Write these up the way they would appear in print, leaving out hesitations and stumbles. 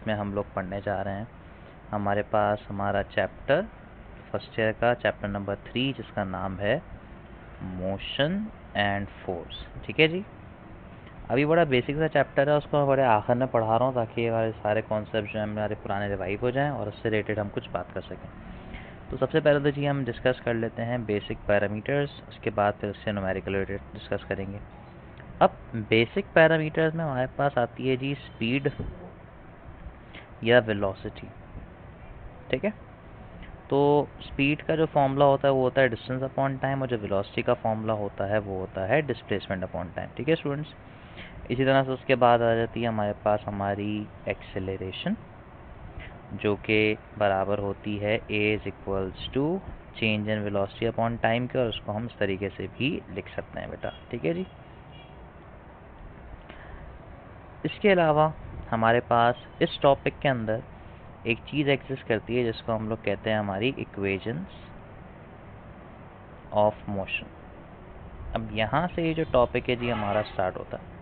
जिसमें हम लोग पढ़ने जा रहे हैं। हमारे पास हमारा चैप्टर फर्स्ट ईयर का चैप्टर नंबर 3 जिसका नाम है मोशन एंड फोर्स। ठीक है जी। अभी बड़ा बेसिक सा चैप्टर है, उसको मैं बड़े आखिर में पढ़ा रहा हूँ ताकि हमारे सारे कॉन्सेप्ट जो हैं हमारे पुराने रिवाइव हो जाएं और उससे रिलेटेड हम कुछ बात कर सकें। तो सबसे पहले तो जी हम डिस्कस कर लेते हैं बेसिक पैरामीटर्स, उसके बाद फिर उससे न्यूमेरिकल रिलेटेड डिस्कस करेंगे। अब बेसिक पैरामीटर्स में हमारे पास आती है जी स्पीड या वेलोसिटी। ठीक है। तो स्पीड का जो फॉर्मूला होता है वो होता है डिस्टेंस अपॉन टाइम, और जो वेलोसिटी का फॉर्मूला होता है वो होता है डिस्प्लेसमेंट अपॉन टाइम। ठीक है स्टूडेंट्स। इसी तरह से उसके बाद आ जाती है हमारे पास हमारी एक्सेलरेशन, जो कि बराबर होती है a is equals to change in velocity upon time के, और उसको हम इस तरीके से भी लिख सकते हैं बेटा। ठीक है जी। इसके अलावा हमारे पास इस टॉपिक के अंदर एक चीज़ एग्जिस्ट करती है जिसको हम लोग कहते हैं हमारी इक्वेशंस ऑफ मोशन। अब यहाँ से ये जो टॉपिक है जी हमारा स्टार्ट होता है।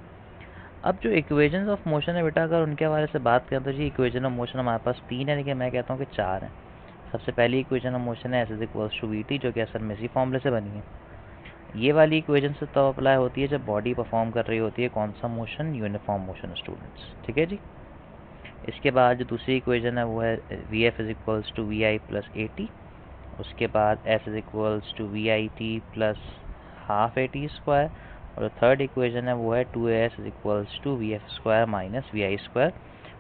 अब जो इक्वेशंस ऑफ मोशन है बेटा, अगर उनके बारे से बात करें तो जी इक्वेशन ऑफ मोशन हमारे पास 3 है, लेकिन मैं कहता हूँ कि 4 हैं। सबसे पहली इक्वेशन ऑफ मोशन है S is equals to V T, जो कि असल में इसी फॉर्मूले से बनी है। ये वाली इक्वेशन से तब अप्लाई होती है जब बॉडी परफॉर्म कर रही होती है कौन सा मोशन, यूनिफॉर्म मोशन स्टूडेंट्स। ठीक है जी। इसके बाद जो दूसरी इक्वेशन है वो है V F is equals to V I plus A T. उसके बाद S is equals to V I T plus half A T square, और थर्ड इक्वेशन है वो है 2as is equals to V F square minus V I square.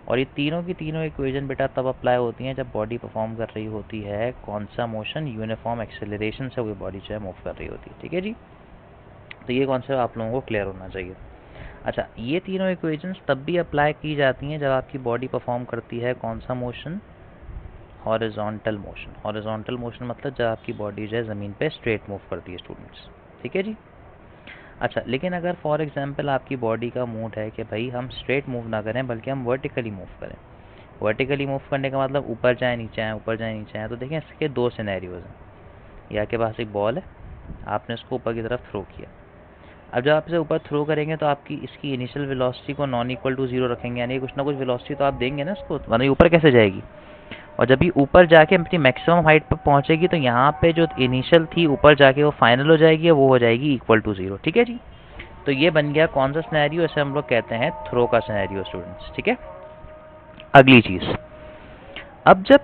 और ये तीनों की तीनों इक्वेशन बेटा तब अप्लाई होती हैं जब बॉडी परफॉर्म कर रही होती है कौन सा मोशन, यूनिफॉर्म एक्सेलरेशन से वो बॉडी जो है मूव कर रही होती है। ठीक है जी। तो ये कॉन्सेप्ट आप लोगों को क्लियर होना चाहिए। अच्छा, ये तीनों इक्वेशंस तब भी अप्लाई की जाती हैं जब आपकी बॉडी परफॉर्म करती है कौन सा motion, horizontal motion. Horizontal motion मतलब जब आपकी बॉडी जो है ज़मीन पे स्ट्रेट मूव करती है स्टूडेंट्स। ठीक है जी। अच्छा, लेकिन अगर फॉर एग्जांपल आपकी बॉडी का मूड है कि भाई हम स्ट्रेट मूव ना करें बल्कि हम वर्टिकली मूव करें। वर्टिकली मूव करने का मतलब ऊपर जाए नीचे आए, ऊपर जाए नीचे आए। तो देखें इसके दो सिनेरियोज हैं। ये आपके पास एक बॉल है, आपने इसको ऊपर की तरफ थ्रो किया। अब जब आप इसे ऊपर थ्रो करेंगे तो आपकी इसकी इनिशियल वेलोसिटी को नॉन इक्वल टू 0 रखेंगे, यानी कुछ ना कुछ वेलोसिटी तो आप देंगे ना इसको, वरना ये ऊपर कैसे जाएगी। और जब ये ऊपर जाके अपनी मैक्सिमम हाइट पर पहुंचेगी तो यहाँ पे जो इनिशियल थी ऊपर जाके वो फाइनल हो जाएगी, वो हो जाएगी इक्वल टू 0। ठीक है जी। तो ये बन गया कौन सा सिनेरियो, इसे हम लोग कहते हैं थ्रो का सिनेरियो स्टूडेंट्स। ठीक है। अगली चीज, अब जब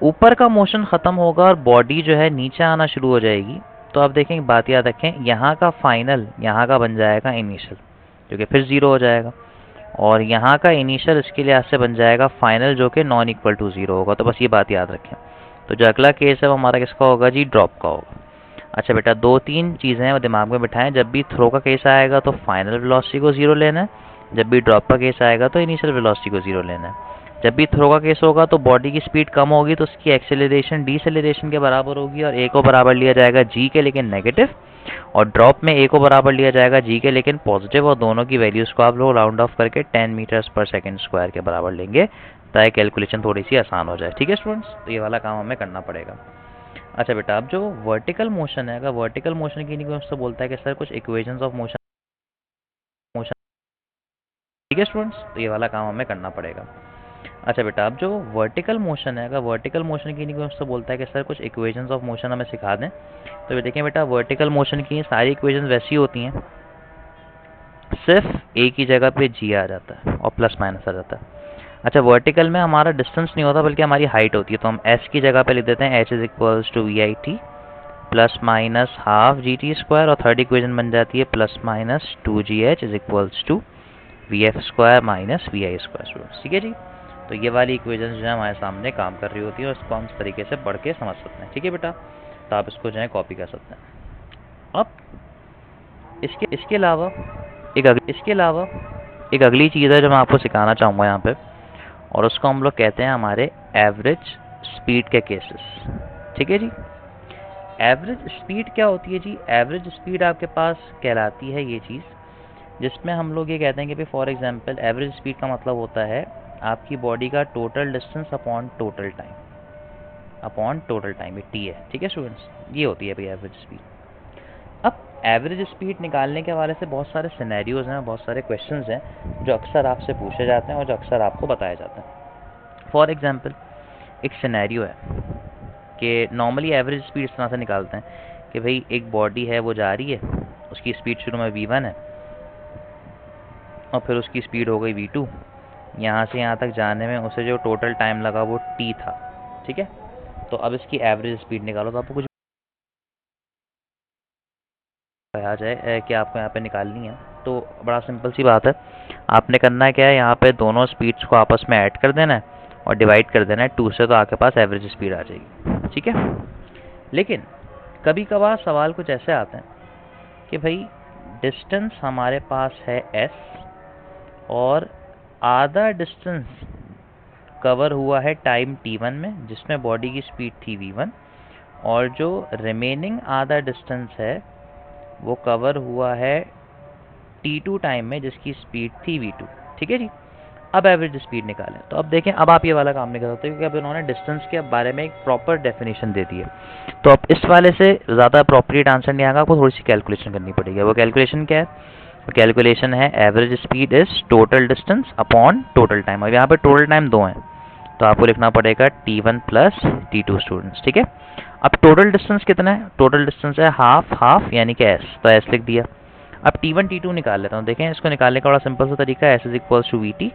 ऊपर का मोशन खत्म होगा और बॉडी जो है नीचे आना शुरू हो जाएगी, तो आप देखेंगे, बात याद रखें, यहाँ का फाइनल यहाँ का बन जाएगा इनिशियल, जो कि फिर 0 हो जाएगा, और यहाँ का इनिशियल इसके लिहाज से बन जाएगा फाइनल, जो कि नॉन इक्वल टू 0 होगा। तो बस ये बात याद रखें। तो जो अगला केस है वो हमारा किसका होगा जी, ड्रॉप का होगा। अच्छा बेटा, 2-3 चीज़ें हैं वो दिमाग में बिठाएं। जब भी थ्रो का केस आएगा तो फाइनल वेलोसिटी को 0 लेना है, जब भी ड्रॉप का केस आएगा तो इनिशियल वेलोसिटी को 0 लेना है। जब भी थ्रो का केस होगा तो बॉडी की स्पीड कम होगी तो उसकी एक्सेलरेशन डीसेलरेशन के बराबर होगी, और ए को बराबर लिया जाएगा जी के लेकिन नेगेटिव, और ड्रॉप में ए को बराबर लिया जाएगा जी के लेकिन पॉजिटिव, और दोनों की वैल्यूज़ को आप लोग राउंड ऑफ करके 10 मीटर्स पर सेकेंड स्क्वायर के बराबर लेंगे ताकि कैलकुलेशन थोड़ी सी आसान हो जाए। ठीक है स्टूडेंट्स। तो ये वाला काम हमें करना पड़ेगा। अच्छा बेटा, अब जो वर्टिकल मोशन है, अगर वर्टिकल मोशन की नहीं उससे बोलता है कि सर कुछ इक्वेशंस ऑफ मोशन मोशन। ठीक है स्टूडेंट्स। तो ये वाला काम हमें करना पड़ेगा। अच्छा बेटा, अब जो वर्टिकल मोशन है, अगर वर्टिकल मोशन की नहीं उससे बोलता है कि सर कुछ इक्वेशंस ऑफ मोशन हमें सिखा दें, तो देखें बेटा, वर्टिकल मोशन की सारी इक्वेशंस वैसी होती हैं, सिर्फ ए की जगह पे जी आ जाता है और प्लस माइनस आ जाता है। अच्छा, वर्टिकल में हमारा डिस्टेंस नहीं होता बल्कि हमारी हाइट होती है, तो हम एस की जगह पे लिख देते हैं H is equals to V I T plus minus half G T square, और थर्ड इक्वेशन बन जाती है plus minus 2gh is equals to V F square minus V I square. ठीक है जी। तो ये वाली इक्वेशन जो है हमारे सामने काम कर रही होती है और इसको हम इस तरीके से पढ़ के समझ सकते हैं। ठीक है बेटा। तो आप इसको जो है कॉपी कर सकते हैं। अब इसके अलावा एक अगली चीज़ है जो मैं आपको सिखाना चाहूँगा यहाँ पे, और उसको हम लोग कहते हैं हमारे एवरेज स्पीड के केसेस। ठीक है जी। एवरेज स्पीड क्या होती है जी, एवरेज स्पीड आपके पास कहलाती है ये चीज़ जिसमें हम लोग ये कहते हैं कि भाई फॉर एग्जांपल एवरेज स्पीड का मतलब होता है आपकी बॉडी का total distance upon total time, ये टी है। ठीक है स्टूडेंट्स, ये होती है भाई एवरेज स्पीड। अब एवरेज स्पीड निकालने के हवाले से बहुत सारे सिनेरियोज हैं, बहुत सारे क्वेश्चंस हैं जो अक्सर आपसे पूछे जाते हैं और जो अक्सर आपको बताए जाते हैं। फॉर एग्जांपल एक सिनेरियो है कि नॉर्मली एवरेज स्पीड इस तरह से निकालते हैं कि भाई एक बॉडी है वो जा रही है, उसकी स्पीड शुरू में v1 है और फिर उसकी स्पीड हो गई v2। यहाँ से यहाँ तक जाने में उसे जो टोटल टाइम लगा वो t था, ठीक है। तो अब इसकी एवरेज स्पीड निकालो, तो आपको कुछ आ जाए कि आपको यहाँ पे निकालनी है। तो बड़ा सिंपल सी बात है, आपने करना क्या है, यहाँ पे दोनों स्पीड्स को आपस में ऐड कर देना है और डिवाइड कर देना है 2 से, तो आपके पास एवरेज स्पीड आ जाएगी, ठीक है। लेकिन कभी कभार सवाल कुछ ऐसे आते हैं कि भाई डिस्टेंस हमारे पास है s और आधा डिस्टेंस कवर हुआ है टाइम t1 में जिसमें बॉडी की स्पीड थी v1, और जो रिमेनिंग आधा डिस्टेंस है वो कवर हुआ है t2 टाइम में जिसकी स्पीड थी v2, ठीक है जी। अब एवरेज स्पीड निकालें। तो अब देखें, अब आप ये वाला काम नहीं कर सकते क्योंकि अब इन्होंने डिस्टेंस के बारे में एक प्रॉपर डेफिनेशन दे दी है। तो अब इस वाले से ज़्यादा अप्रोप्रिएट आंसर नहीं आएगा, आपको थोड़ी सी कैलकुलेशन करनी पड़ेगी। वो कैलकुलेशन क्या है? वो कैलकुलेशन है average speed is total distance upon total time. अब यहाँ पे टोटल टाइम 2 है तो आपको लिखना पड़ेगा t1 प्लस t2 स्टूडेंट्स, ठीक है। अब टोटल डिस्टेंस कितना है? टोटल डिस्टेंस है हाफ हाफ यानी कि s, तो s लिख दिया। अब t1 t2 निकाल लेता हूँ। देखें, इसको निकालने का बड़ा सिंपल सा तरीका है, s is equals to vt।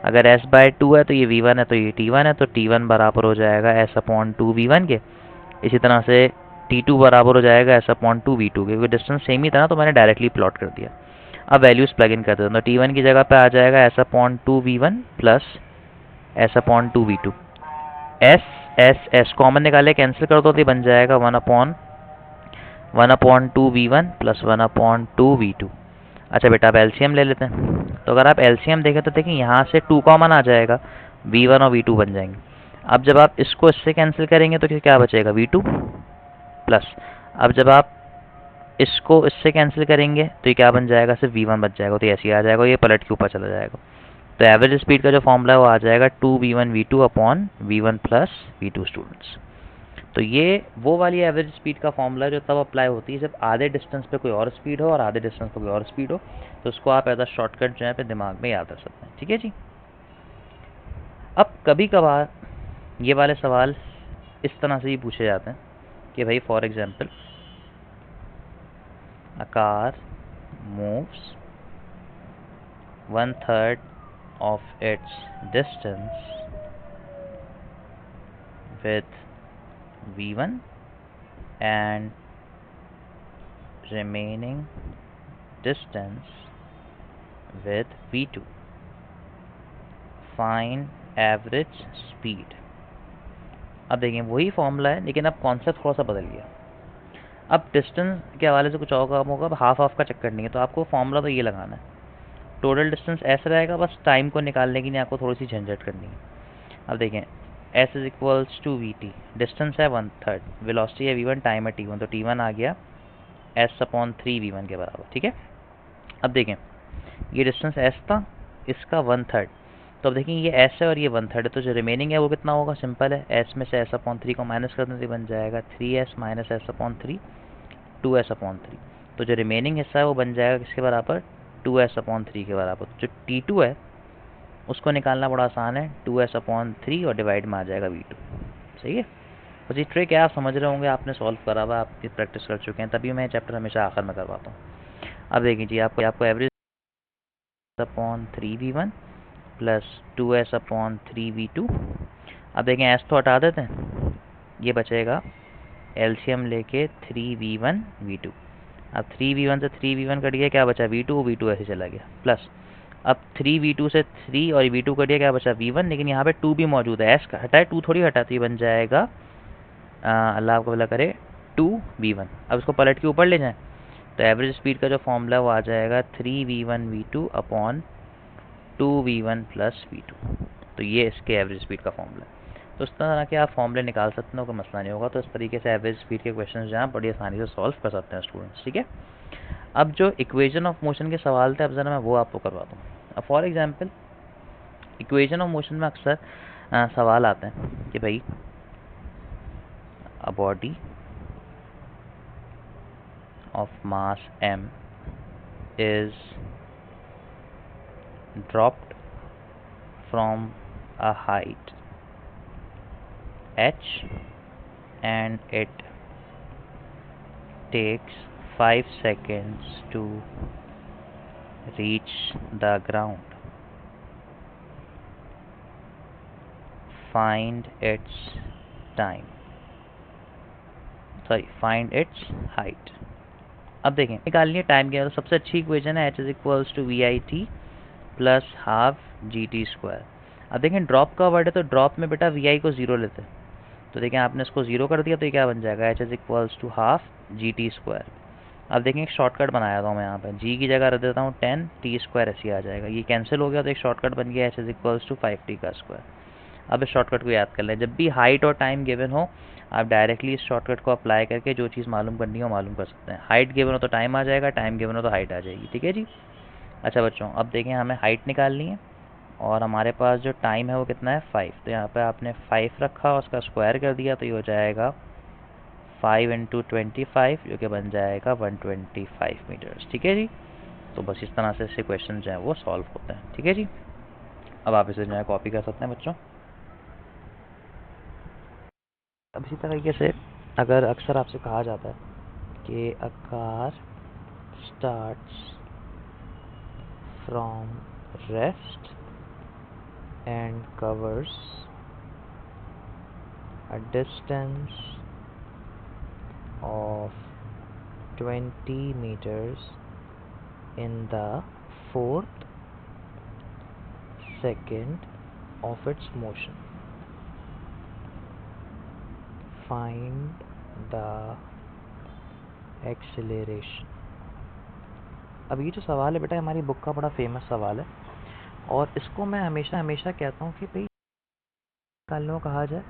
अगर s बाय 2 है तो ये v1 है तो ये t1 है, तो t1 बराबर हो जाएगा s अपॉन 2 v1 के। इसी तरह से t2 बराबर हो जाएगा s अपॉन 2 v2 के, क्योंकि डिस्टेंस सेम ही था ना तो मैंने डायरेक्टली प्लॉट कर दिया। अब वैल्यूज प्लग इन कर देता हूँ, तो t1 की जगह पे आ जाएगा s upon 2 v1 plus s upon 2 v2। s common निकाले, कैंसिल कर दो तो ये बन जाएगा 1 upon 2 v1 plus 1 upon 2 v2। अच्छा बेटा, अब एलसीएम ले लेते हैं। तो अगर आप एलसीएम देखें तो देखिए यहाँ से 2 कॉमन आ जाएगा, v1 और v2 बन जाएंगे। अब जब आप इसको इससे कैंसिल करेंगे तो क्या बचेगा? v2 प्लस, अब जब आप इसको इससे कैंसिल करेंगे तो ये क्या बन जाएगा? सिर्फ v1 बच जाएगा, तो ऐसे ही आ जाएगा, ये पलट के ऊपर चला जाएगा। तो एवरेज स्पीड का जो फॉर्मूला है वो आ जाएगा 2v1 v2 upon v1 plus v2 students. तो ये वो वाली एवरेज स्पीड का फॉर्मूला जो तब अप्लाई होती है जब आधे डिस्टेंस पे कोई और स्पीड हो और आधे डिस्टेंस पे कोई और स्पीड हो, तो उसको आप एज अ शॉर्टकट जो है पे दिमाग में याद रख सकते हैं, ठीक है जी। अब कभी कभार ये वाले सवाल इस तरह से ही पूछे जाते हैं कि भाई for example a car moves 1/3 of its distance with v1 and remaining distance with v2, find average speed। अब देखिए वही फॉर्मूला है लेकिन अब कॉन्सेप्ट थोड़ा सा बदल गया। अब डिस्टेंस के हवाले से कुछ और काम होगा, अब हाफ हाफ का चक्कर नहीं है, तो आपको फॉर्मूला तो ये लगाना है, टोटल डिस्टेंस ऐसा रहेगा, बस टाइम को निकालने के लिए आपको थोड़ी सी झंझट करनी है। अब देखें, s is equals to V T, distance है 1/3, वेलोसिटी है v1, टाइम है t1, तो t1 आ गया s अपॉन 3 v1 के बराबर, ठीक है। अब देखें, ये डिस्टेंस s था, इसका 1/3, तो अब देखें ये s है और ये 1/3 है, तो जो रिमेनिंग है वो कितना होगा? सिंपल है, s में से s अपॉन 3 को माइनस कर दें तो बन जाएगा 3s minus s upon 3, 2s upon 3। तो जो रिमेनिंग हिस्सा है वो बन जाएगा किसके बराबर? 2s अपॉन 3 के बराबर। जो t2 है उसको निकालना बड़ा आसान है, 2s अपॉन 3 और डिवाइड में आ जाएगा v2, सही है। बस ये ट्रिक है, आप समझ रहे होंगे, आपने सॉल्व करा हुआ, आप प्रैक्टिस कर चुके हैं, तभी मैं चैप्टर हमेशा आखिर में करवाता हूँ। अब देखिए जी, आपको average upon 3v1 plus 2s upon 3v2। अब देखें s तो हटा देते हैं, ये बचेगा एलसीएम लेके 3v1 v2। अब 3v1 से 3v1 कट गया, क्या बचा? v2, v2 ऐसे चला गया, प्लस अब 3v2 से 3 और v2 कट गया, क्या बचा? v1, लेकिन यहाँ पे 2 भी मौजूद है, s हटाए 2 थोड़ी हटा, तो ये बन जाएगा अल्लाह आपको भला करे 2v1। अब इसको पलट के ऊपर ले जाएं तो एवरेज स्पीड का जो फॉर्मूला है वो आ जाएगा 3v1 v2 upon 2v1 plus v2। तो ये इसके एवरेज स्पीड का फॉर्मूला है। तो इस तरह के आप फॉर्मूले निकाल सकते हैं, कोई मसला नहीं होगा। तो इस तरीके से एवरेज स्पीड के क्वेश्चन जो हैं बड़ी आसानी से सॉल्व कर सकते हैं स्टूडेंट्स, ठीक है। अब जो इक्वेशन ऑफ मोशन के सवाल थे, अब ज़रा मैं वो आपको करवाता हूँ। अब for example equation of motion में अक्सर सवाल आते हैं कि भाई a body of mass m is dropped from a height h and it takes 5 seconds to reach the ground. Find its time, find its height. अब देखें निकालनी है टाइम क्या है, तो सबसे अच्छी इक्वेशन है h is equals to V I T plus half G T square. अब देखें ड्रॉप का वर्ड है तो ड्रॉप में बेटा वी आई को ज़ीरो लेते हैं, तो देखें आपने इसको ज़ीरो कर दिया तो ये क्या बन जाएगा h is equals to half G T square. अब देखें एक शॉर्टकट बनाया था मैं यहाँ पर, g की जगह रख देता हूँ 10 टी स्क्वायर ऐसे आ जाएगा, ये कैंसिल हो गया तो एक शॉर्टकट बन गया h is equals to 5t का स्क्वायर। अब इस शॉर्टकट को याद कर लें, जब भी हाइट और टाइम गिवन हो आप डायरेक्टली इस शॉर्टकट को अप्लाई करके जो चीज़ मालूम करनी हो मालूम कर सकते हैं। हाइट गिवन हो तो टाइम आ जाएगा, टाइम गिवन हो तो हाइट आ जाएगी। ठीक है जी। अच्छा बच्चों अब देखें हमें हाइट निकालनी है और हमारे पास जो टाइम है वो कितना है 5, तो यहाँ पे आपने 5 रखा उसका स्क्वायर कर दिया तो ये हो जाएगा 5 इंटू 25 जो कि बन जाएगा 125 मीटर्स। ठीक है जी। तो बस इस तरह से इससे क्वेश्चन जो है वो सॉल्व होते हैं। ठीक है जी। अब आप इसे जो है कॉपी कर सकते हैं बच्चों। अब इसी तरीके से अगर अक्सर आपसे कहा जाता है कि a car starts from rest and covers a distance of 20 meters in the 4th second of its motion. Find the acceleration. अब ये जो सवाल है बेटा हमारी बुक का बड़ा फेमस सवाल है और इसको मैं हमेशा हमेशा कहता हूँ कि भाई निकालने को कहा जाए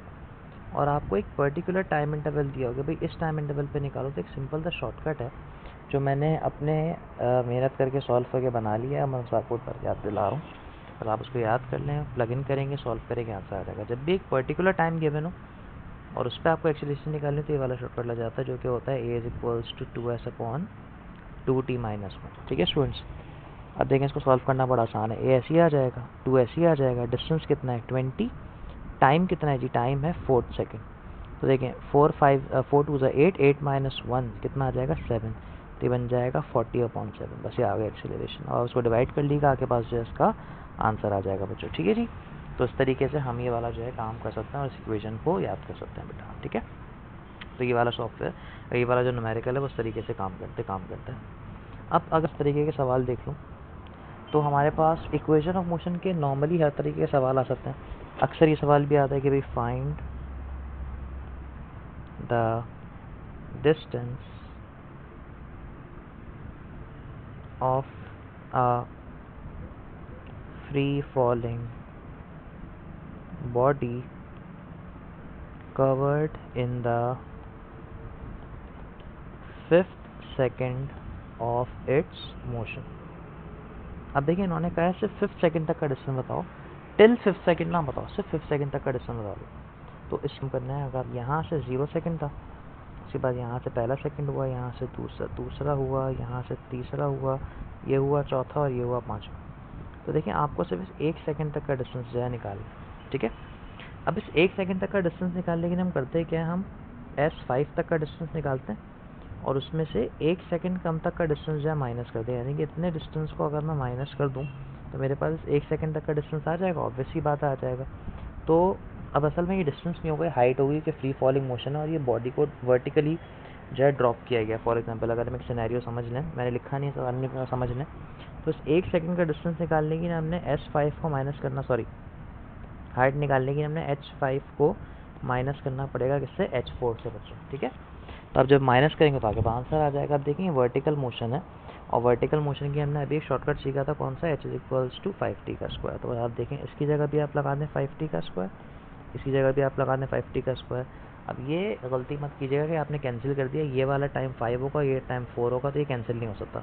और आपको एक पर्टिकुलर टाइम इंटरवल दिया होगा, भाई इस टाइम इंटरवल पे निकालो, तो एक सिंपल सा शॉर्टकट है जो मैंने अपने मेहनत करके सॉल्व करके बना लिया है। मैं उस आपको पर याद दिला रहा हूँ, पर आप उसको याद कर लें, प्लग इन करेंगे, सॉल्व करेंगे, आंसर आ जाएगा। जब भी एक पर्टिकुलर टाइम गिवन हो और उस पर आपको एक्सेलरेशन निकालनी तो ये वाला शॉर्टकट लग जाता है जो कि होता है A is equals to 2s upon 2t minus 1। ठीक है स्टूडेंट्स। अब देखें इसको सॉल्व करना बड़ा आसान है, ए ऐसे ही आ जाएगा, 2 ऐसे ही आ जाएगा, डिस्टेंस कितना है 20, टाइम कितना है जी, टाइम है 4 सेकेंड। तो देखें 4 टू ज़ा 8, 8 माइनस 1 कितना आ जाएगा 7, तो ये बन जाएगा 40 अपॉन 7। बस ये आ गया एक्सेलरेशन और उसको डिवाइड कर लीजिएगा, आपके पास जो है इसका आंसर आ जाएगा बच्चों। ठीक है जी। तो इस तरीके से हम ये वाला जो है काम कर सकते हैं और इस इक्वेशन को याद कर सकते हैं बेटा। ठीक है। तो ये वाला सॉफ्टवेयर, ये वाला जो न्यूमेरिकल है वो इस तरीके से काम करते हैं। अब अगर इस तरीके के सवाल देख लूँ तो हमारे पास इक्वेशन ऑफ मोशन के नॉर्मली हर तरीके के सवाल आ सकते हैं। अक्सर ये सवाल भी आता है कि भाई find the distance of a free falling body covered in the 5th second of its motion। अब देखिए इन्होंने कहा है सिर्फ 5th सेकंड तक का डिस्टेंस बताओ, टिल 5th सेकंड ना बताओ, सिर्फ 5th सेकंड तक का डिस्टेंस बता दो। तो इसको करना है, अगर यहाँ से 0 सेकंड था, उसके बाद यहाँ से पहला सेकंड हुआ, यहाँ से दूसरा हुआ, यहाँ से तीसरा हुआ, ये हुआ चौथा और ये हुआ पाँचवा। तो देखिए आपको सिर्फ 1 सेकंड तक का डिस्टेंस जो है निकालना। ठीक है। अब इस 1 सेकंड तक का डिस्टेंस निकालने के लिए हम करते हैं क्या, हम S5 तक का डिस्टेंस निकालते हैं और उसमें से 1 सेकंड कम तक का डिस्टेंस जो है माइनस कर दें, यानी कि इतने डिस्टेंस को अगर मैं माइनस कर दूं तो मेरे पास 1 सेकंड तक का डिस्टेंस आ जाएगा, ऑब्वियस ही बात आ जाएगा। तो अब असल में ये डिस्टेंस नहीं होगा, हाइट होगी कि फ्री फॉलिंग मोशन है और ये बॉडी को वर्टिकली जो है ड्रॉप किया गया। फॉर एग्जांपल अगर हम एक सिनेरियो समझ लें, मैंने लिखा नहीं है सवाल में, समझ लें, तो इस 1 सेकंड का डिस्टेंस निकालने के लिए हमने S5 को माइनस करना, हाइट निकालने के लिए हमने H5 को माइनस करना पड़ेगा किससे, H4 से बच्चों। ठीक है। तो अब जब माइनस करेंगे तो आपके पास आंसर आ जाएगा। अब देखेंगे वर्टिकल मोशन है और वर्टिकल मोशन की हमने अभी एक शॉर्टकट सीखा था, कौन सा, h is equals to 5t का स्क्वायर। तो आप देखें इसकी जगह भी आप लगा दें 5t का स्क्वायर, इसकी जगह भी आप लगा दें 5t का स्क्वायर। अब ये गलती मत कीजिएगा कि आपने कैंसिल कर दिया, ये वाला टाइम 5 होगा, ये टाइम 4 होगा, तो ये कैंसिल नहीं हो सकता।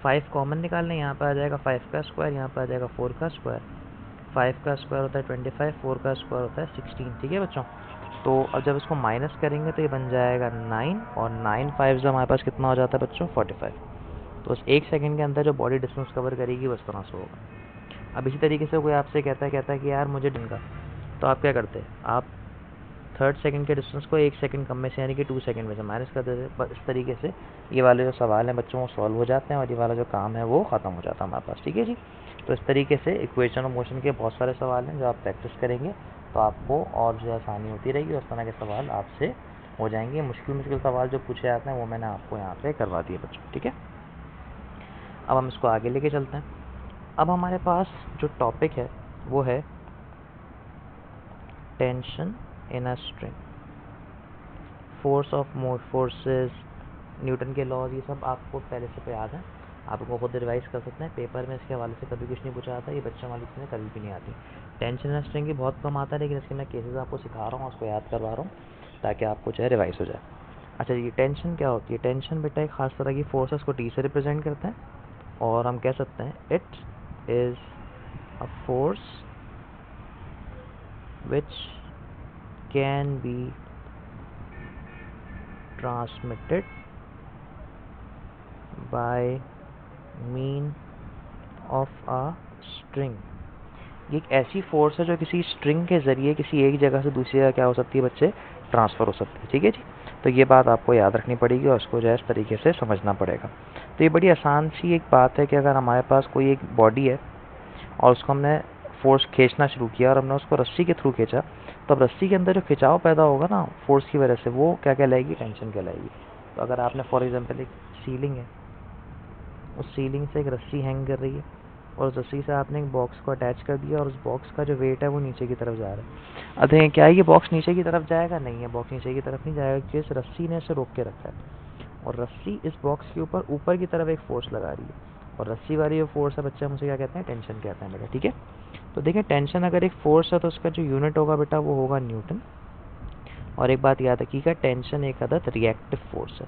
5 कॉमन निकालने, यहाँ पर आ जाएगा 5 का स्क्वायर, यहाँ पर आ जाएगा 4 का स्क्वायर। 5 का स्क्वायर होता है 25, 4 का स्क्वायर होता है 16। ठीक है बच्चों। तो अब जब इसको माइनस करेंगे तो ये बन जाएगा 9 और 9 5 हमारे पास कितना हो जाता है बच्चों 45। तो उस 1 सेकंड के अंदर जो बॉडी डिस्टेंस कवर करेगी वो इस तरह से होगा। अब इसी तरीके से कोई आपसे कहता है कि यार मुझे दिन का, तो आप क्या करते हैं, आप थर्ड सेकंड के डिस्टेंस को 1 सेकंड कम में से यानी कि 2 सेकंड में से माइनस कर देते हैं। इस तरीके से ये वाले जो सवाल हैं बच्चों वो सॉल्व हो जाते हैं और ये वाला जो काम है वो ख़त्म हो जाता है हमारे पास। ठीक है जी। तो इस तरीके से इक्वेशन ऑफ मोशन के बहुत सारे सवाल हैं जो आप प्रैक्टिस करेंगे तो आपको और जो आसानी होती रहेगी, उस तरह के सवाल आपसे हो जाएंगे। मुश्किल सवाल जो पूछे जाते हैं वो मैंने आपको यहाँ पे करवा दिए बच्चों। ठीक है, अब हम इसको आगे लेके चलते हैं। अब हमारे पास जो टॉपिक है वो है tension in a string, forces, Newton के लॉज, ये सब आपको पहले से याद है, आप इनको खुद रिवाइज कर सकते हैं। पेपर में इसके हवाले से कभी कुछ नहीं पूछा जाता, ये बच्चों वाली चीज़ें कभी भी नहीं आती। टेंशन एंड स्ट्रिंग की बहुत कम आता है, लेकिन इसके मैं केसेस आपको सिखा रहा हूँ, उसको याद करवा रहा हूँ ताकि आपको जो है रिवाइज हो जाए। अच्छा, ये टेंशन क्या होती है? टेंशन बेटा एक खास तरह की फोर्सेस को टी से रिप्रेजेंट करते हैं और हम कह सकते हैं it is a force which can be transmitted by mean of a string. ये एक ऐसी फोर्स है जो किसी स्ट्रिंग के ज़रिए किसी एक जगह से दूसरी जगह क्या हो सकती है बच्चे, ट्रांसफ़र हो सकती है। ठीक है जी, तो ये बात आपको याद रखनी पड़ेगी और उसको जो है इस तरीके से समझना पड़ेगा। तो ये बड़ी आसान सी एक बात है कि अगर हमारे पास कोई एक बॉडी है और उसको हमने फोर्स खींचना शुरू किया और हमने उसको रस्सी के थ्रू खींचा, तो अब रस्सी के अंदर जो खिंचाव पैदा होगा ना फोर्स की वजह से, वो क्या कहलाएगी? टेंशन कहलाएगी। तो अगर आपने फॉर एग्जांपल एक सीलिंग है, उस सीलिंग से एक रस्सी हैंग कर रही है और उस रस्सी से आपने एक बॉक्स को अटैच कर दिया और उस बॉक्स का जो वेट है वो नीचे की तरफ जा रहा है। अब देखें, क्या ये बॉक्स नीचे की तरफ जाएगा? नहीं है, बॉक्स नीचे की तरफ नहीं जाएगा क्योंकि इस रस्सी ने इसे रोक के रखा है और रस्सी इस बॉक्स के ऊपर की तरफ एक फोर्स लगा रही है और रस्सी वाली जो फोर्स है बच्चे, हम उसे क्या कहते हैं? टेंशन कहते हैं बेटा। ठीक है, तो देखें टेंशन अगर एक फोर्स है तो उसका जो यूनिट होगा बेटा वो होगा न्यूटन। और एक बात याद रखिएगा, टेंशन एक अदद रिएक्टिव फोर्स है।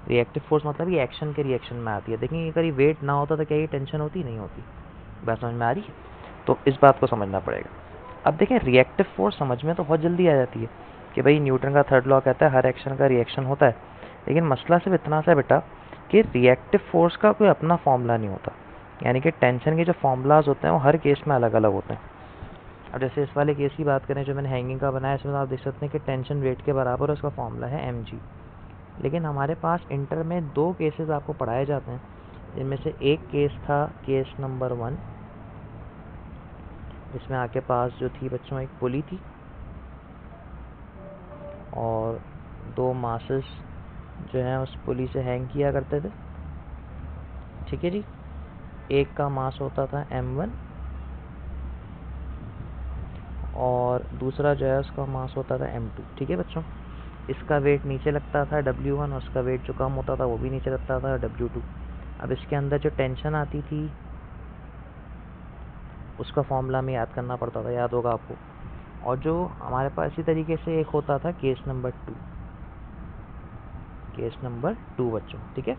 रिएक्टिव फोर्स मतलब ये एक्शन के रिएक्शन में आती है। देखिए अगर ये वेट ना होता तो क्या ये टेंशन होती? नहीं होती। बात समझ में आ रही है? तो इस बात को समझना पड़ेगा। अब देखें, रिएक्टिव फोर्स समझ में तो बहुत जल्दी आ जाती है कि भाई न्यूटन का थर्ड लॉ कहता है हर एक्शन का रिएक्शन होता है, लेकिन मसला सिर्फ इतना सा है बेटा कि रिएक्टिव फोर्स का कोई अपना फॉर्मूला नहीं होता, यानी कि टेंशन के जो फॉर्मूलाज होते हैं वो हर केस में अलग अलग होते हैं। अब जैसे इस वाले केस की बात करें जो मैंने हैंगिंग का बनाया, इसमें आप देख सकते हैं कि टेंशन वेट के बराबर है, उसका फॉर्मूला है mg। लेकिन हमारे पास इंटर में 2 केसेस आपको पढ़ाए जाते हैं, जिनमें से एक केस था केस नंबर 1, इसमें आपके पास जो थी बच्चों एक पुली थी और 2 मासेस जो हैं उस पुली से हैंग किया करते थे। ठीक है जी, एक का मास होता था m1 और दूसरा जो है उसका मास होता था m2। ठीक है बच्चों, इसका वेट नीचे लगता था W1 और उसका वेट जो कम होता था वो भी नीचे लगता था W2। अब इसके अंदर जो टेंशन आती थी उसका फॉर्मूला में याद करना पड़ता था, याद होगा आपको। और जो हमारे पास इसी तरीके से एक होता था केस नंबर 2 बच्चों। ठीक है,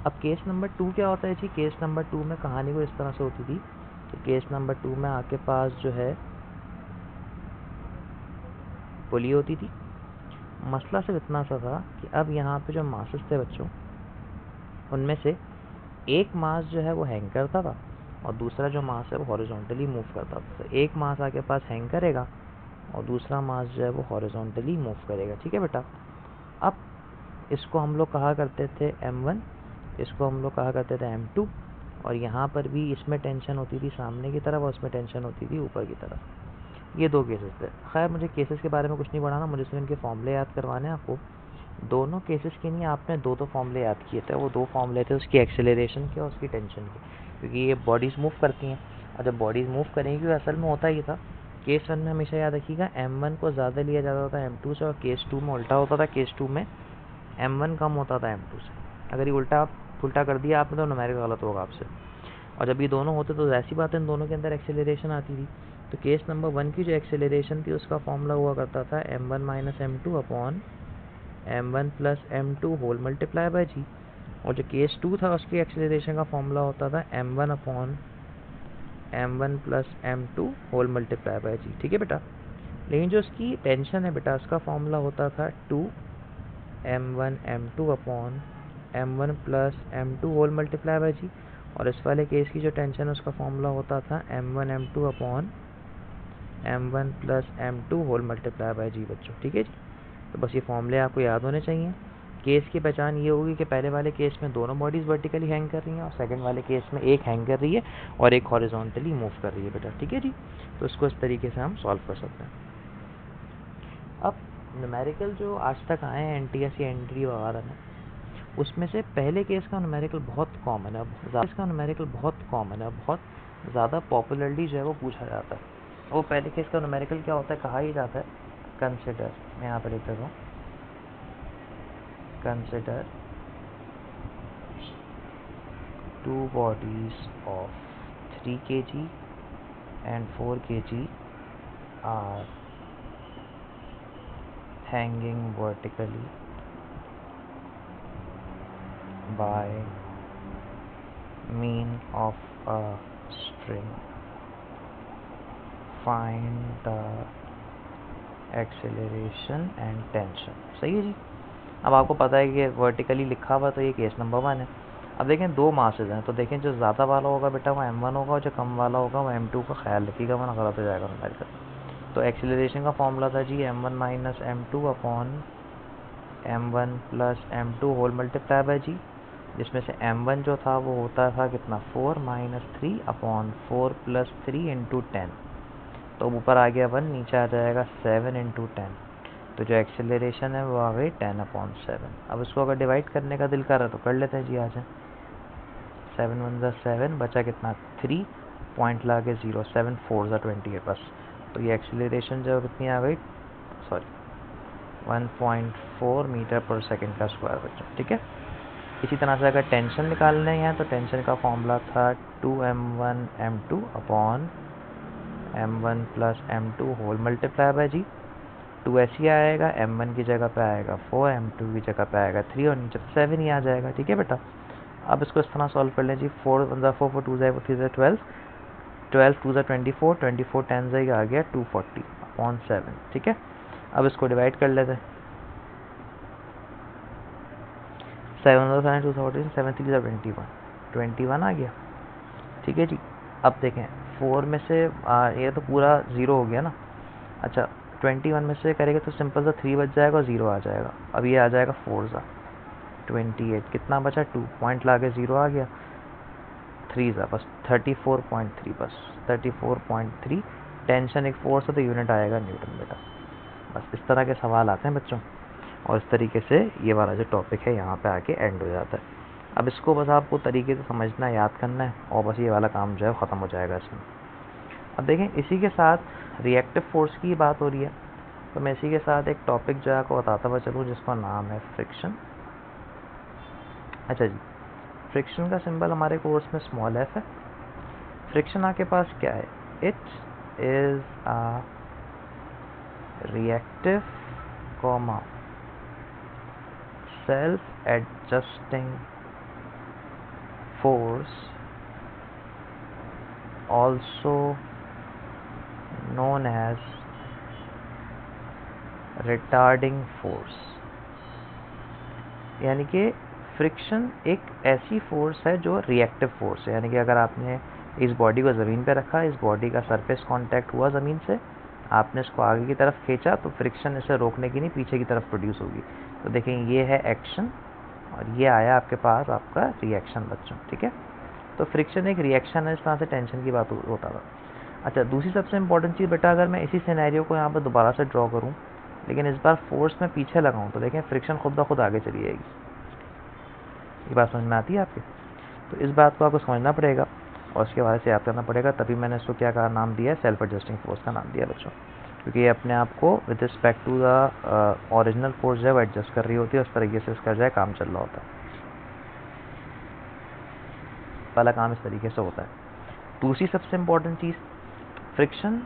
अब केस नंबर 2 क्या होता है जी? केस नंबर 2 में कहानी को इस तरह से होती थी कि केस नंबर 2 में आपके पास जो है पुली होती थी। मसला सिर्फ इतना सा था कि अब यहाँ पे जो मासेस थे बच्चों, उनमें से एक मास जो है वो हैंग करता था और दूसरा जो मास है वो हॉरिजॉन्टली मूव करता था। तो एक मास आपके पास हैंग करेगा और दूसरा मास जो है वो हॉरिजॉन्टली मूव करेगा। ठीक है बेटा, अब इसको हम लोग कहा करते थे m1, इसको हम लोग कहा करते थे m2 और यहाँ पर भी इसमें टेंशन होती थी सामने की तरफ और उसमें टेंशन होती थी ऊपर की तरफ। ये 2 केसेस थे। खैर मुझे केसेस के बारे में कुछ नहीं पढ़ाना, मुझे सिर्फ इनके फॉर्मूले याद करवाने हैं आपको। दोनों केसेस के लिए आपने 2 फॉर्मूले याद किए थे। वो 2 फॉर्मूले थे उसकी एक्सेलरेशन के और उसकी टेंशन के, क्योंकि ये बॉडीज़ मूव करती हैं और जब बॉडीज़ मूव करेंगी तो असल में होता ही था। केस 1 में हमेशा याद रखिएगा m1 को ज़्यादा लिया जाता था m2 से और केस 2 में उल्टा होता था। केस 2 में m1 कम होता था m2 से। अगर ये उल्टा कर दिया आपने तो न्यूमेरिक गलत होगा आपसे। और जब ये दोनों होते तो ऐसी बात है इन दोनों के अंदर एक्सेलरेशन आती थी। तो केस नंबर 1 की जो एक्सेलरेशन थी उसका फॉर्मूला हुआ करता था m1 minus m2 upon m1 plus m2 whole multiply by G. और जो केस 2 था उसकी एक्सेलरेशन का फॉर्मूला होता था m1 upon m1 plus m2 whole multiply by G. ठीक है बेटा, लेकिन जो उसकी टेंशन है बेटा उसका फॉर्मूला होता था 2 m1 m2 upon m1 plus m2 whole multiply by G. और इस वाले केस की जो टेंशन उसका फॉर्मूला होता था m1 m2 upon m1 plus m2 whole multiply by g बच्चों, ठीक है जी। तो बस ये फॉर्मूले आपको याद होने चाहिए। केस की पहचान ये होगी कि पहले वाले केस में दोनों बॉडीज़ वर्टिकली हैंग कर रही हैं और सेकंड वाले केस में एक हैंग कर रही है और एक हॉरिजॉन्टली मूव कर रही है बेटा, ठीक है जी। तो इसको इस तरीके से हम सॉल्व कर सकते हैं। अब न्यूमेरिकल जो आज तक आए हैं NTS या NTD वगैरह में, उसमें से पहले केस का न्यूमेरिकल बहुत कॉमन है, बहुत ज़्यादा पॉपुलरली जो है वो पूछा जाता है। वो पहले केस का न्यूमेरिकल क्या होता है, कहा ही जाता है कंसिडर, मैं यहाँ पर लिख देता हूँ, consider 2 bodies of 3 kg and 4 kg are hanging vertically by mean of a string. Find the acceleration and tension। सही है जी। अब आपको पता है कि वर्टिकली लिखा हुआ तो ये केस नंबर 1 है। अब देखें दो मासेज हैं, तो देखें जो ज़्यादा वाला होगा बेटा वो m1 होगा और जो कम वाला होगा वो m2 का ख्याल रखिएगा वरना गलत हो जाएगा न्यूमेरिकल। तो एक्सीलरेशन का फॉर्मूला था G m1 minus m2 upon m1 plus m2 whole multiply by G, जिसमें से m1 जो था वो होता था कितना 4 माइनस 3 अपॉन 4 प्लस 3 इंटू 10, तो ऊपर आ गया 1, नीचे आ जाएगा 7 इंटू 10, तो जो एक्सेलरेशन है वो आ गई 10/7। अब इसको अगर डिवाइड करने का दिल कर रहा है तो कर लेते हैं जी, आ जाए 7 1 ज़ा 7, बचा कितना 3, पॉइंट ला के 0, 7 4 ज़ा 28 बस। तो ये एक्सेलरेशन जो कितनी आ गई, सॉरी 1.4 मीटर पर सेकंड का स्क्वायर बच्चों, ठीक है। इसी तरह से अगर टेंशन निकालना है तो टेंशन का फॉर्मूला था 2m1 m2 upon m1 plus m2 whole multiply by G. 2 ऐसे ही आएगा, m1 की जगह पे आएगा 4, m2 की जगह पे आएगा 3 और नीचे 7 ही आ जाएगा, ठीक है बेटा। अब इसको इस तरह सॉल्व कर लें जी, 4 1 ज़ा 4, 4 2 ज़ा 3 ज़ा 12, 12 2 ज़ा 24, 24 10 ज़ा आ गया 240 अपॉन 7, ठीक है। अब इसको डिवाइड कर लेते हैं, 7 ज़ा 7 2 14, 7 3 ज़ा 21 आ गया, ठीक है जी। अब देखें 4 में से ये तो पूरा 0 हो गया ना। अच्छा 21 में से करेंगे तो सिंपल सा 3 बच जाएगा और 0 आ जाएगा। अब ये आ जाएगा 4 ज़ा 28, कितना बचा 2, पॉइंट ला के 0 आ गया, 3 ज़ा बस 34.3, बस 34.3। टेंशन एक फोर्स है तो यूनिट आएगा न्यूटन बेटा। बस इस तरह के सवाल आते हैं बच्चों, और इस तरीके से ये वाला जो टॉपिक है यहाँ पे आके एंड हो जाता है। अब इसको बस आपको तरीके से समझना, याद करना है और बस ये वाला काम जो है ख़त्म हो जाएगा इसमें। अब देखें इसी के साथ रिएक्टिव फोर्स की बात हो रही है, तो मैं इसी के साथ एक टॉपिक जो है आपको बताता हुआ चलूँ जिसका नाम है फ्रिक्शन। अच्छा जी, फ्रिक्शन का सिंबल हमारे कोर्स में स्मॉल f है। फ्रिक्शन आपके पास क्या है, it is a reactive comma self adjusting force also known as retarding force। यानी कि फ्रिक्शन एक ऐसी फोर्स है जो रिएक्टिव फोर्स है, यानी कि अगर आपने इस बॉडी को ज़मीन पे रखा, इस बॉडी का सरफेस कांटेक्ट हुआ ज़मीन से, आपने इसको आगे की तरफ खींचा तो फ्रिक्शन इसे रोकने की नहीं पीछे की तरफ प्रोड्यूस होगी। तो देखें ये है एक्शन और ये आया आपके पास आपका रिएक्शन बच्चों, ठीक है। तो फ्रिक्शन एक रिएक्शन है, इस तरह से टेंशन की बात होता था। अच्छा दूसरी सबसे इंपॉर्टेंट चीज़ बेटा, अगर मैं इसी सिनेरियो को यहाँ पर दोबारा से ड्रॉ करूँ लेकिन इस बार फोर्स में पीछे लगाऊँ तो देखें फ्रिक्शन खुद ब खुद आगे चली जाएगी। ये बात समझ में आती है आपके? तो इस बात को आपको समझना पड़ेगा और उसके बाद से याद करना पड़ेगा, तभी मैंने इसको क्या कहा नाम दिया है, सेल्फ एडजस्टिंग फोर्स का नाम दिया बच्चों, क्योंकि ये अपने आप को with respect to the original force जो है वो एडजस्ट कर रही होती है, उस तरीके से इसका जो है काम चल रहा होता है। पहला काम इस तरीके से होता है। दूसरी सबसे इम्पोर्टेंट चीज़, फ्रिक्शन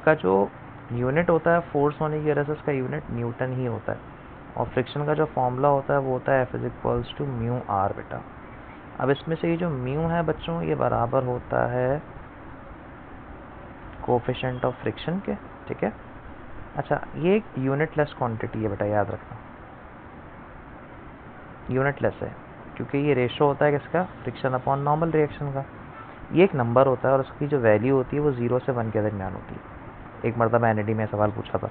का जो यूनिट होता है फोर्स होने की वजह से उसका यूनिट न्यूटन ही होता है, और फ्रिक्शन का जो फॉर्मूला होता है वो होता है F=μr बेटा। अब इसमें से ये जो म्यू है बच्चों ये बराबर होता है कोफिशिएंट ऑफ फ्रिक्शन के, ठीक है। अच्छा ये एक यूनिटलेस क्वांटिटी है बेटा, याद रखना यूनिटलेस है। क्योंकि ये रेशो होता है किसका, फ्रिक्शन अपॉन नॉर्मल रिएक्शन का। ये एक नंबर होता है और उसकी जो वैल्यू होती है वो 0 से 1 के दरमियान होती है। एक मरतबा एनईडी में सवाल पूछा था।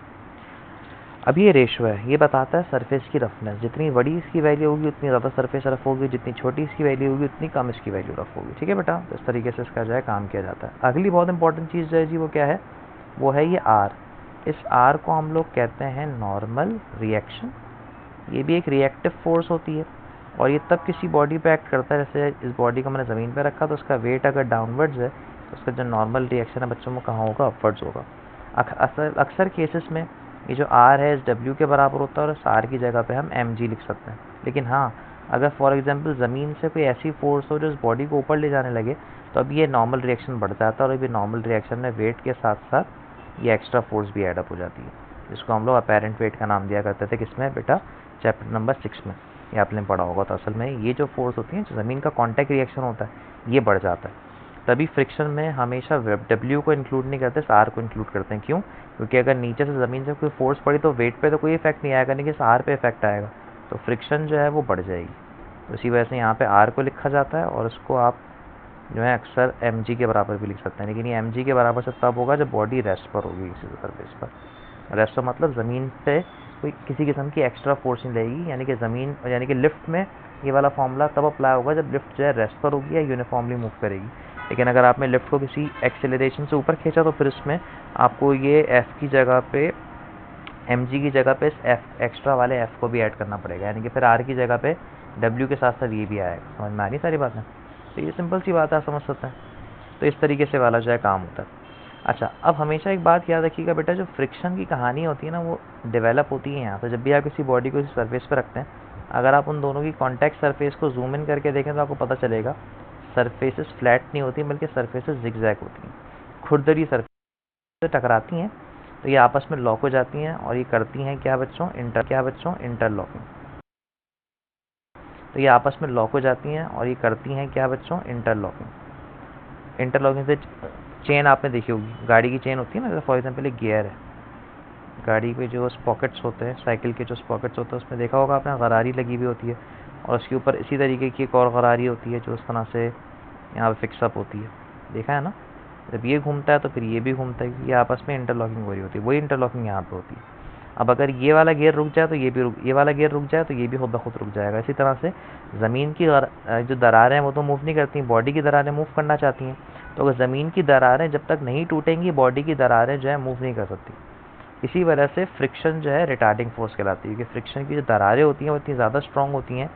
अब ये रेशो है, ये बताता है सरफेस की रफनेस, जितनी बड़ी इसकी वैल्यू होगी उतनी ज़्यादा सरफेस रफ होगी, जितनी छोटी इसकी वैल्यू होगी उतनी कम इसकी वैल्यू रफ होगी। ठीक है बेटा, तो इस तरीके से इसका जो है काम किया जाता है। अगली बहुत इंपॉर्टेंट चीज़ जो है जी वो क्या है, वो है ये आर। इस आर को हम लोग कहते हैं नॉर्मल रिएक्शन। ये भी एक रिएक्टिव फोर्स होती है और ये तब किसी बॉडी पे एक्ट करता है, जैसे इस बॉडी को मैंने ज़मीन पे रखा तो उसका वेट अगर डाउनवर्ड्स है तो उसका जो नॉर्मल रिएक्शन है बच्चों में कहाँ होगा, अपवर्ड्स होगा। अक्सर केसेस में ये जो आर है इस डब्ल्यू के बराबर होता है और इस आर की जगह पे हम एम जी लिख सकते हैं। लेकिन हाँ, अगर फॉर एग्जांपल ज़मीन से कोई ऐसी फोर्स हो जो इस बॉडी को ऊपर ले जाने लगे तो अब ये नॉर्मल रिएक्शन बढ़ जाता है और अभी नॉर्मल रिएक्शन में वेट के साथ साथ ये एक्स्ट्रा फोर्स भी एडअप हो जाती है, जिसको हम लोग अपेरेंट वेट का नाम दिया करते थे। किसमें बेटा, चैप्टर नंबर 6 में ये आपने पढ़ा होगा। तो असल में ये जो फोर्स होती है, जो ज़मीन का कॉन्टैक्ट रिएक्शन होता है, ये बढ़ जाता है। तभी फ्रिक्शन में हमेशा डब्ल्यू को इंक्लूड नहीं करते, आर को इंक्लूड करते हैं। क्यों? क्योंकि अगर नीचे से ज़मीन से कोई फोर्स पड़ी तो वेट पे तो कोई इफेक्ट नहीं आएगा, लेकिन आर पे इफेक्ट आएगा, तो फ्रिक्शन जो है वो बढ़ जाएगी। तो इसी वजह से यहाँ पे आर को लिखा जाता है और उसको आप जो है अक्सर एम जी के बराबर भी लिख सकते हैं। लेकिन ये एम जी के बराबर से तब होगा जब बॉडी रेस्ट पर होगी, किसी सरफेस पर। रेस्ट मतलब ज़मीन पे कोई किसी किस्म की एक्स्ट्रा फोर्स नहीं लगेगी, यानी कि ज़मीन यानी कि लिफ्ट में ये वाला फॉर्मूला तब अप्लाई होगा जब लिफ्ट जो है रेस्ट पर होगी या यूनिफॉर्मली मूव करेगी। लेकिन अगर आपने लिफ्ट को किसी एक्सेलरेशन से ऊपर खींचा तो फिर इसमें आपको ये एफ की जगह पे, एम जी की जगह पे इस एफ एक्स्ट्रा वाले एफ को भी ऐड करना पड़ेगा, यानी कि फिर आर की जगह पे डब्ल्यू के साथ साथ ये भी आएगा। समझ में आ रही सारी बातें? तो ये सिंपल सी बात है, समझ सकते हैं। तो इस तरीके से वाला जो है काम होता है। अच्छा, अब हमेशा एक बात याद रखिएगा बेटा, जो फ्रिक्शन की कहानी होती है ना वो डेवलप होती है यहाँ। तो जब भी आप किसी बॉडी को इस सरफेस पर रखते हैं, अगर आप उन दोनों की कॉन्टैक्ट सरफेस को जूम इन करके देखें तो आपको पता चलेगा सरफेसेस फ्लैट नहीं होती बल्कि सरफेसेस जिगजैग होती हैं। खुरदरी सरफेस टकराती हैं तो ये आपस में लॉक हो जाती हैं और ये करती हैं क्या बच्चों, इंटरलॉकिंग। तो ये आपस में लॉक हो जाती हैं और ये करती हैं क्या बच्चों, इंटरलॉकिंग से चेन आपने देखी होगी, गाड़ी की चेन होती है ना, जैसे फॉर एग्जांपल एक गियर है, गाड़ी पे जो स्पॉकेट्स होते हैं, साइकिल के जो स्पॉकेट्स होते हैं उसमें देखा होगा आपने गरारी लगी हुई होती है और उसके ऊपर इसी तरीके की एक और गरारी होती है जो इस तरह से यहाँ पे फिक्सअप होती है। देखा है ना? जब ये घूमता है तो फिर ये भी घूमता है, ये आपस में इंटरलॉकिंग हो रही होती है। वही इंटरलॉकिंग यहाँ पे होती है। अब अगर ये वाला गियर रुक जाए तो ये वाला गियर रुक जाए तो ये भी खुद ब खुद रुक जाएगा। इसी तरह से ज़मीन की जो दरारें हैं वो तो मूव नहीं करती, बॉडी की दरारें मूव करना चाहती हैं। तो अगर ज़मीन की दरारें जब तक नहीं टूटेंगी, बॉडी की दरारें जो है मूव नहीं कर सकती। इसी वजह से फ्रिक्शन जो है रिटार्डिंग फोर्स कहलाती है, क्योंकि फ्रिक्शन की जो दरारें होती हैं वो इतनी ज़्यादा स्ट्रॉन्ग होती हैं,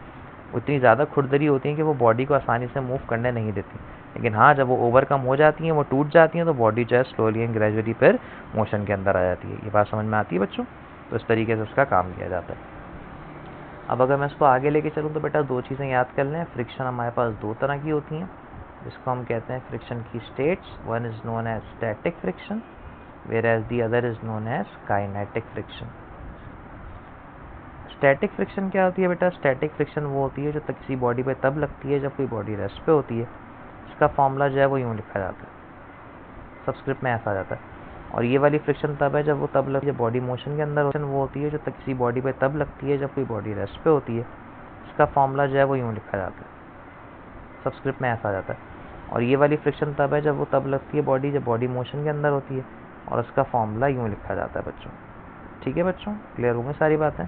उतनी ज़्यादा खुरदरी होती हैं कि वो बॉडी को आसानी से मूव करने नहीं देती। लेकिन हाँ, जब वो ओवरकम हो जाती हैं, वो टूट जाती हैं, तो बॉडी जो है स्लोली एंड ग्रेजुअली फिर मोशन के अंदर आ जाती है। ये बात समझ में आती है बच्चों? तो इस तरीके से उसका काम किया जाता है। अब अगर मैं इसको आगे लेके चलूँ तो बेटा दो चीज़ें याद कर लें। फ्रिक्शन हमारे पास दो तरह की होती हैं, जिसको हम कहते हैं फ्रिक्शन की states. One is known as static friction, whereas the other is known as kinetic friction। Static friction क्या होती है बेटा? स्टैटिक फ्रिक्शन वो होती है जो किसी बॉडी पे तब लगती है जब कोई बॉडी रेस्ट पे होती है। इसका फॉर्मूला जो है वो यूँ लिखा जाता है, सबस्क्रिप्ट में ऐसा आ जाता है। और ये वाली फ्रिक्शन तब है जब जब बॉडी मोशन के अंदर वो होती है जो किसी बॉडी पे तब लगती है जब कोई बॉडी रेस्ट पे होती है। इसका फॉर्मूला जो है वो यूँ लिखा जाता है, सबस्क्रिप्ट में ऐसा आ जाता है। और ये वाली फ्रिक्शन तब है जब लगती है जब बॉडी मोशन के अंदर होती है, और उसका फॉर्मूला यूँ लिखा जाता है बच्चों। ठीक है बच्चों, क्लियर होंगे सारी बातें?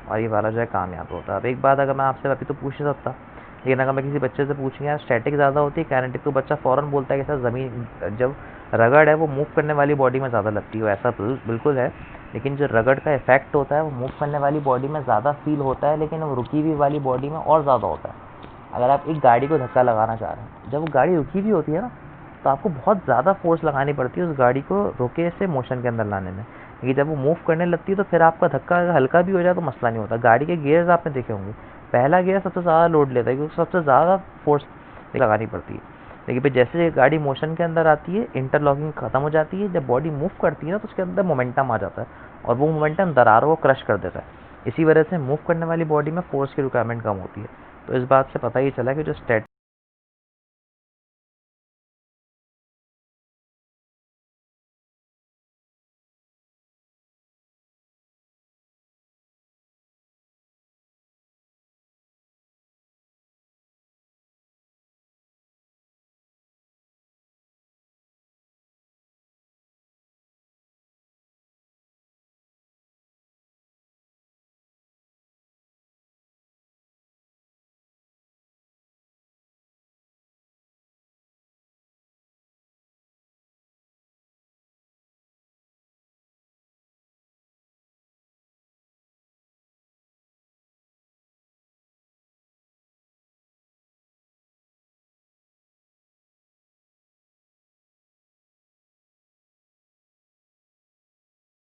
और ये वाला जो है कामयाब होता है। अब एक बात अगर मैं आपसे अभी तो पूछ नहीं सकता, लेकिन अगर मैं किसी बच्चे से पूछूँ यार स्टैटिक ज़्यादा होती है काइनेटिक, तो बच्चा फ़ौरन बोलता है कि सर ज़मीन जब रगड़ है वो मूव करने वाली बॉडी में ज़्यादा लगती है। ऐसा बिल्कुल है, लेकिन जो रगड़ का इफेक्ट होता है वो मूव करने वाली बॉडी में ज़्यादा फील होता है, लेकिन वो रुकी हुई वाली बॉडी में और ज़्यादा होता है। अगर आप एक गाड़ी को धक्का लगाना चाह रहे हैं, जब वो गाड़ी रुकी हुई होती है ना, तो आपको बहुत ज़्यादा फोर्स लगानी पड़ती है उस गाड़ी को रोके से मोशन के अंदर लाने में। लेकिन जब वो मूव करने लगती है तो फिर आपका धक्का हल्का भी हो जाए तो मसला नहीं होता। गाड़ी के गियर्स आपने देखे होंगे, पहला गियर सबसे ज़्यादा लोड लेता है क्योंकि सबसे ज़्यादा फोर्स लगानी पड़ती है। लेकिन फिर जैसे गाड़ी मोशन के अंदर आती है, इंटरलॉकिंग खत्म हो जाती है, जब बॉडी मूव करती है ना तो उसके अंदर मोमेंटम आ जाता है और वो मोमेंटम दरारों को क्रश कर देता है। इसी वजह से मूव करने वाली बॉडी में फोर्स की रिक्वायरमेंट कम होती है। तो इस बात से पता ही चला कि जो स्टैटिक